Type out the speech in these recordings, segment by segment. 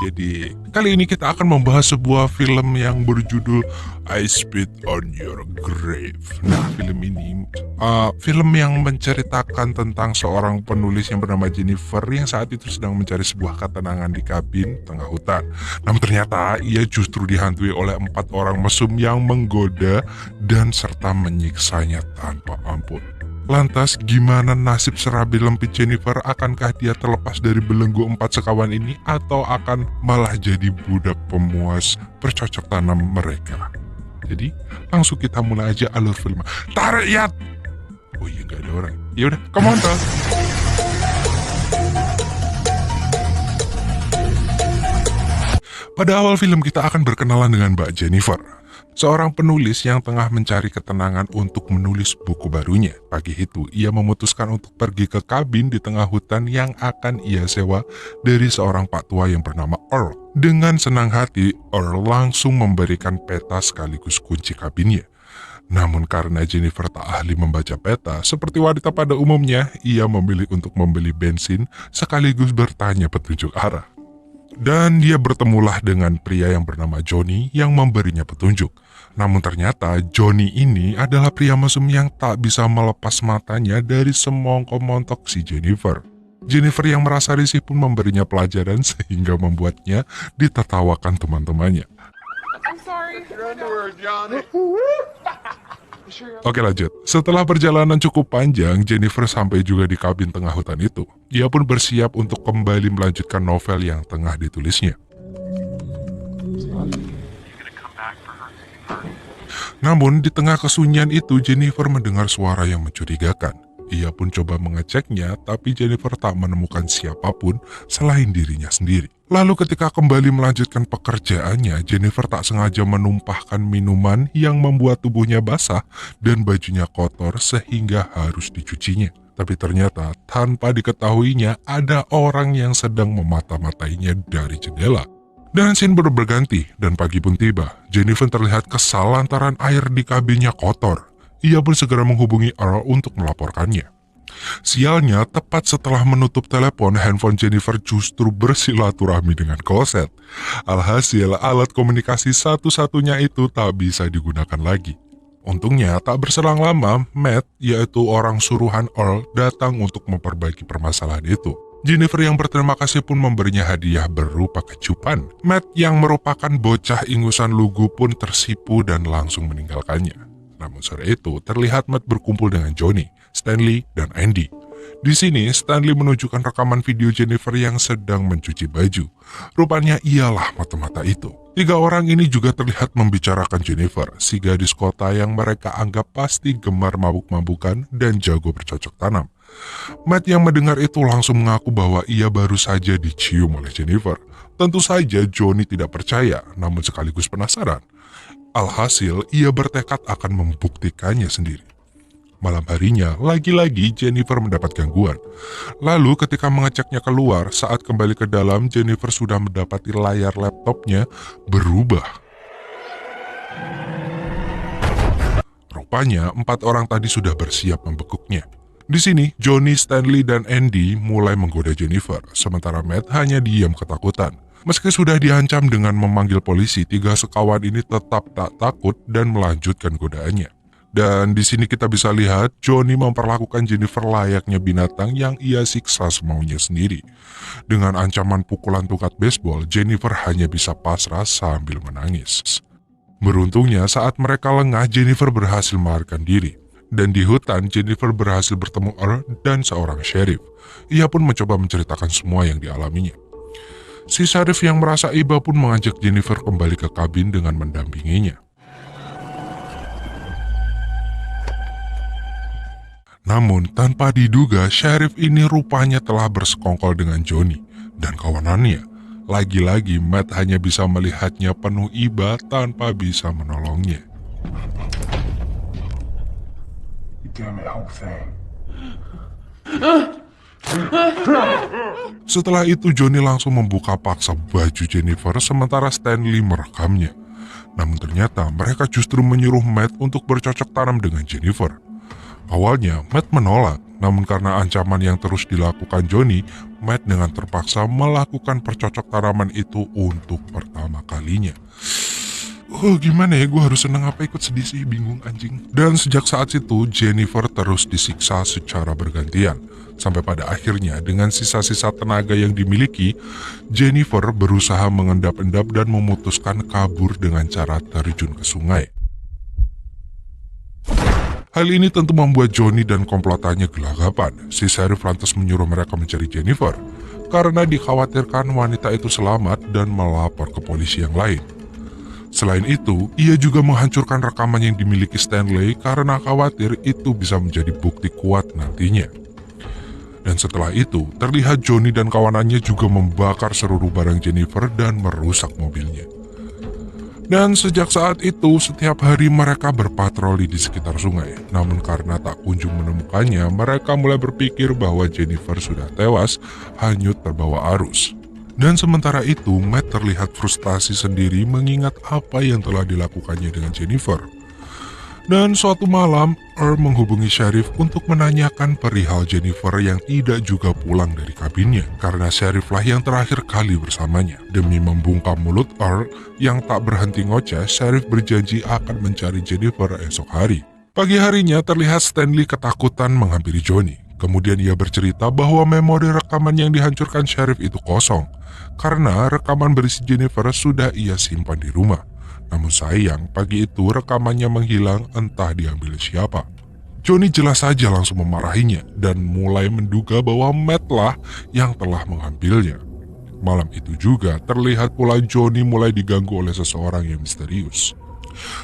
Jadi kali ini kita akan membahas sebuah film yang berjudul I Spit on Your Grave. Nah, film ini film yang menceritakan tentang seorang penulis yang bernama Jennifer yang saat itu sedang mencari sebuah ketenangan di kabin tengah hutan. Namun ternyata ia justru dihantui oleh 4 orang mesum yang menggoda dan serta menyiksanya tanpa ampun. Lantas gimana nasib serabi lempit Jennifer? Akankah dia terlepas dari belenggu 4 sekawan ini atau akan malah jadi budak pemuas bercocok tanam mereka? Jadi langsung kita mulai aja alur film. Tarik ya! Oh iya, gak ada orang. Yaudah, come on dong. Pada awal film kita akan berkenalan dengan Mbak Jennifer, seorang penulis yang tengah mencari ketenangan untuk menulis buku barunya. Pagi itu, ia memutuskan untuk pergi ke kabin di tengah hutan yang akan ia sewa dari seorang pak tua yang bernama Earl. Dengan senang hati, Earl langsung memberikan peta sekaligus kunci kabinnya. Namun karena Jennifer tak ahli membaca peta, seperti wanita pada umumnya, ia memilih untuk membeli bensin sekaligus bertanya petunjuk arah. Dan dia bertemulah dengan pria yang bernama Johnny yang memberinya petunjuk. Namun ternyata Johnny ini adalah pria mesum yang tak bisa melepas matanya dari semongko montok si Jennifer. Jennifer yang merasa risih pun memberinya pelajaran sehingga membuatnya ditertawakan teman-temannya. I'm sorry. Oke, lanjut. Setelah perjalanan cukup panjang, Jennifer sampai juga di kabin tengah hutan itu. Ia pun bersiap untuk kembali melanjutkan novel yang tengah ditulisnya. Namun di tengah kesunyian itu Jennifer mendengar suara yang mencurigakan. Ia pun coba mengeceknya, tapi Jennifer tak menemukan siapapun selain dirinya sendiri. Lalu ketika kembali melanjutkan pekerjaannya, Jennifer tak sengaja menumpahkan minuman yang membuat tubuhnya basah dan bajunya kotor sehingga harus dicucinya. Tapi ternyata tanpa diketahuinya ada orang yang sedang memata-matainya dari jendela. Dan scene berganti dan pagi pun tiba. Jennifer terlihat kesal lantaran air di kabinnya kotor. Ia pun segera menghubungi Earl untuk melaporkannya. Sialnya, tepat setelah menutup telepon, handphone Jennifer justru bersilaturahmi dengan kloset. Alhasil, alat komunikasi satu-satunya itu tak bisa digunakan lagi. Untungnya, tak berselang lama, Matt, yaitu orang suruhan Earl, datang untuk memperbaiki permasalahan itu. Jennifer yang berterima kasih pun memberinya hadiah berupa kecupan. Matt yang merupakan bocah ingusan lugu pun tersipu dan langsung meninggalkannya. Namun sore itu terlihat Matt berkumpul dengan Johnny, Stanley, dan Andy. Di sini Stanley menunjukkan rekaman video Jennifer yang sedang mencuci baju. Rupanya ialah mata-mata itu. 3 orang ini juga terlihat membicarakan Jennifer, si gadis kota yang mereka anggap pasti gemar mabuk-mabukan dan jago bercocok tanam. Matt yang mendengar itu langsung mengaku bahwa ia baru saja dicium oleh Jennifer. Tentu saja Johnny tidak percaya, namun sekaligus penasaran. Alhasil, ia bertekad akan membuktikannya sendiri. Malam harinya, lagi-lagi Jennifer mendapat gangguan. Lalu ketika mengeceknya keluar, saat kembali ke dalam, Jennifer sudah mendapati layar laptopnya berubah. Rupanya, 4 orang tadi sudah bersiap membekuknya. Di sini, Johnny, Stanley, dan Andy mulai menggoda Jennifer, sementara Matt hanya diam ketakutan. Meski sudah diancam dengan memanggil polisi, 3 sekawan ini tetap tak takut dan melanjutkan godaannya. Dan di sini kita bisa lihat Johnny memperlakukan Jennifer layaknya binatang yang ia siksa semaunya sendiri. Dengan ancaman pukulan tongkat baseball, Jennifer hanya bisa pasrah sambil menangis. Beruntungnya saat mereka lengah, Jennifer berhasil melarikan diri. Dan di hutan, Jennifer berhasil bertemu Earl dan seorang sheriff. Ia pun mencoba menceritakan semua yang dialaminya. Si sheriff yang merasa iba pun mengajak Jennifer kembali ke kabin dengan mendampinginya. Namun tanpa diduga, sheriff ini rupanya telah bersekongkol dengan Johnny dan kawanannya. Lagi-lagi Matt hanya bisa melihatnya penuh iba tanpa bisa menolongnya. Setelah itu Johnny langsung membuka paksa baju Jennifer sementara Stanley merekamnya. Namun ternyata mereka justru menyuruh Matt untuk bercocok tanam dengan Jennifer. Awalnya Matt menolak, Namun karena ancaman yang terus dilakukan Johnny, Matt dengan terpaksa melakukan percocok tanaman itu untuk pertama kalinya. Oh gimana ya, gue harus seneng apa ikut sedih sih, bingung anjing. Dan sejak saat itu Jennifer terus disiksa secara bergantian. Sampai pada akhirnya dengan sisa-sisa tenaga yang dimiliki, Jennifer berusaha mengendap-endap dan memutuskan kabur dengan cara terjun ke sungai. Hal ini tentu membuat Johnny dan komplotannya gelagapan. Si sheriff lantas menyuruh mereka mencari Jennifer, karena dikhawatirkan wanita itu selamat dan melapor ke polisi yang lain. Selain itu, ia juga menghancurkan rekaman yang dimiliki Stanley karena khawatir itu bisa menjadi bukti kuat nantinya. Dan setelah itu, terlihat Johnny dan kawanannya juga membakar seluruh barang Jennifer dan merusak mobilnya. Dan sejak saat itu, setiap hari mereka berpatroli di sekitar sungai. Namun karena tak kunjung menemukannya, mereka mulai berpikir bahwa Jennifer sudah tewas, hanyut terbawa arus. Dan sementara itu, Matt terlihat frustasi sendiri mengingat apa yang telah dilakukannya dengan Jennifer. Dan suatu malam, Earl menghubungi sheriff untuk menanyakan perihal Jennifer yang tidak juga pulang dari kabinnya, karena sheriff lah yang terakhir kali bersamanya. Demi membungkam mulut Earl yang tak berhenti ngoceh, sheriff berjanji akan mencari Jennifer esok hari. Pagi harinya terlihat Stanley ketakutan menghampiri Johnny. Kemudian ia bercerita bahwa memori rekaman yang dihancurkan sheriff itu kosong, karena rekaman berisi Jennifer sudah ia simpan di rumah. Namun sayang, pagi itu rekamannya menghilang, entah diambil siapa. Johnny jelas saja langsung memarahinya dan mulai menduga bahwa Matt lah yang telah mengambilnya. Malam itu juga terlihat pula Johnny mulai diganggu oleh seseorang yang misterius.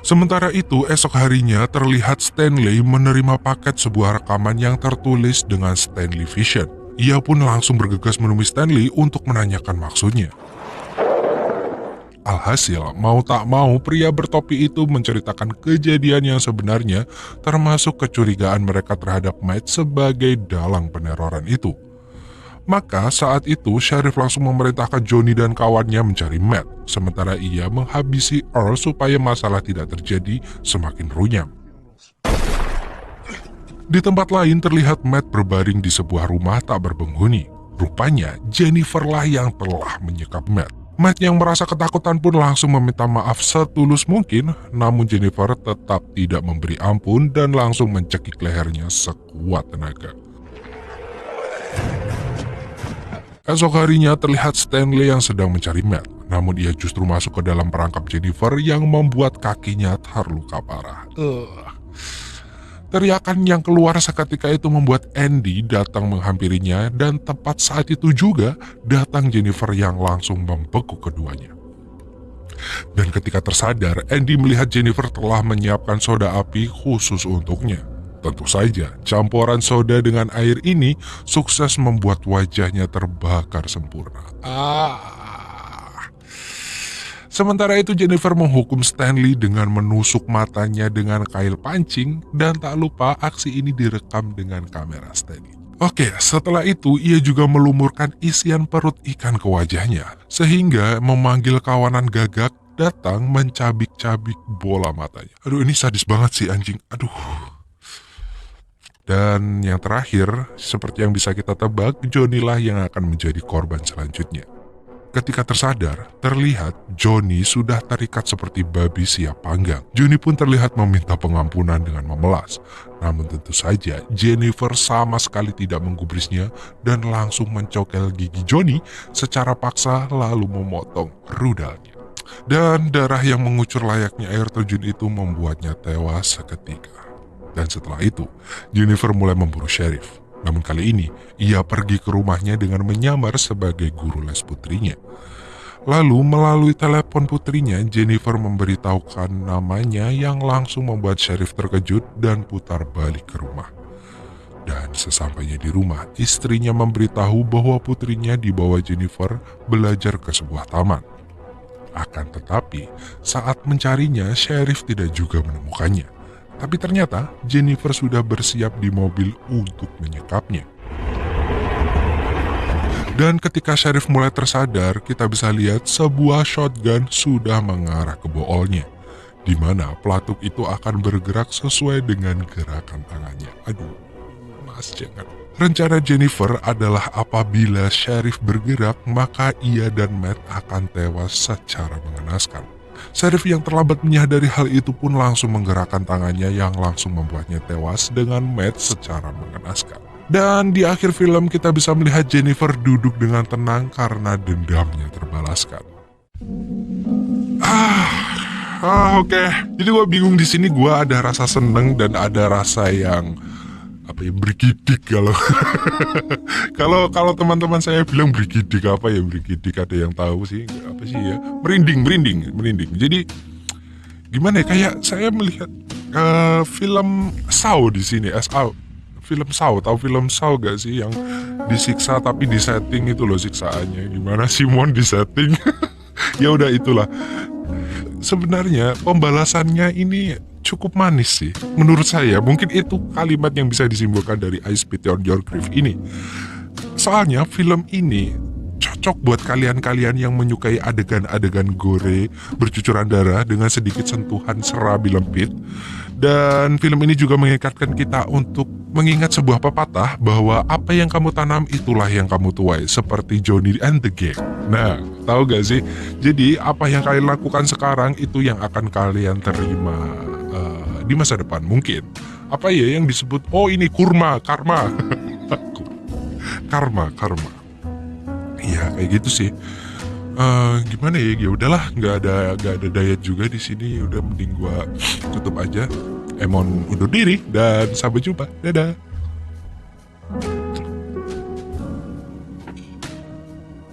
Sementara itu, esok harinya terlihat Stanley menerima paket sebuah rekaman yang tertulis dengan Stanley Vision. Ia pun langsung bergegas menemui Stanley untuk menanyakan maksudnya. Alhasil, mau tak mau pria bertopi itu menceritakan kejadian yang sebenarnya, termasuk kecurigaan mereka terhadap Matt sebagai dalang peneroran itu. Maka saat itu sheriff langsung memerintahkan Johnny dan kawannya mencari Matt, sementara ia menghabisi Earl supaya masalah tidak terjadi semakin runyam. Di tempat lain terlihat Matt berbaring di sebuah rumah tak berpenghuni. Rupanya Jennifer lah yang telah menyekap Matt. Matt yang merasa ketakutan pun langsung meminta maaf setulus mungkin, namun Jennifer tetap tidak memberi ampun dan langsung mencekik lehernya sekuat tenaga. Esok harinya terlihat Stanley yang sedang mencari Matt, namun ia justru masuk ke dalam perangkap Jennifer yang membuat kakinya terluka parah. Teriakan yang keluar seketika itu membuat Andy datang menghampirinya dan tepat saat itu juga datang Jennifer yang langsung membekuk keduanya. Dan ketika tersadar, Andy melihat Jennifer telah menyiapkan soda api khusus untuknya. Tentu saja, campuran soda dengan air ini sukses membuat wajahnya terbakar sempurna. Sementara itu Jennifer menghukum Stanley dengan menusuk matanya dengan kail pancing dan tak lupa aksi ini direkam dengan kamera Stanley. Oke, setelah itu ia juga melumurkan isian perut ikan ke wajahnya sehingga memanggil kawanan gagak datang mencabik-cabik bola matanya. Aduh, ini sadis banget sih anjing. Aduh. Dan yang terakhir, seperti yang bisa kita tebak, Johnny lah yang akan menjadi korban selanjutnya. Ketika tersadar, terlihat Johnny sudah terikat seperti babi siap panggang. Johnny pun terlihat meminta pengampunan dengan memelas. Namun tentu saja Jennifer sama sekali tidak menggubrisnya dan langsung mencokel gigi Johnny secara paksa lalu memotong rudalnya. Dan darah yang mengucur layaknya air terjun itu membuatnya tewas seketika. Dan setelah itu, Jennifer mulai memburu sheriff. Namun kali ini, ia pergi ke rumahnya dengan menyamar sebagai guru les putrinya. Lalu melalui telepon putrinya, Jennifer memberitahukan namanya yang langsung membuat sheriff terkejut dan putar balik ke rumah. Dan sesampainya di rumah, istrinya memberitahu bahwa putrinya dibawa Jennifer belajar ke sebuah taman. Akan tetapi, saat mencarinya, sheriff tidak juga menemukannya. Tapi ternyata Jennifer sudah bersiap di mobil untuk menyekapnya. Dan ketika sheriff mulai tersadar, kita bisa lihat sebuah shotgun sudah mengarah ke boolnya, di mana pelatuk itu akan bergerak sesuai dengan gerakan tangannya. Aduh, tewas, jangan. Rencana Jennifer adalah apabila Sheriff bergerak, maka ia dan Matt akan tewas secara mengenaskan. Sheriff yang terlambat menyadari hal itu pun langsung menggerakkan tangannya yang langsung membuatnya tewas dengan Matt secara mengenaskan. Dan di akhir film kita bisa melihat Jennifer duduk dengan tenang karena dendamnya terbalaskan. Oke. Jadi gue bingung di sini, gue ada rasa seneng dan ada rasa yang bergidik kalau kalau teman-teman saya bilang bergidik, ada yang tahu sih apa sih ya, merinding. Jadi gimana ya, kayak saya melihat film Saw di sini. Film Saw, tahu film Saw gak sih yang disiksa tapi disetting itu loh siksaannya gimana, Simon disetting. Ya udah itulah. Sebenarnya pembalasannya ini cukup manis sih menurut saya. Mungkin itu kalimat yang bisa disimpulkan dari I Spit on Your Grave ini. Soalnya film ini cocok buat kalian-kalian yang menyukai adegan-adegan gore bercucuran darah dengan sedikit sentuhan serabi lempit. Dan film ini juga mengikatkan kita untuk mengingat sebuah pepatah bahwa apa yang kamu tanam itulah yang kamu tuai, seperti Johnny and the Gang. Nah, tahu gak sih? Jadi apa yang kalian lakukan sekarang itu yang akan kalian terima di masa depan. Mungkin apa ya yang disebut, ini karma. karma. Iya kayak gitu sih. Gimana ya udahlah, nggak ada daya juga di sini. Udah mending gua tutup aja. Emon undur diri dan sampai jumpa. Dadah.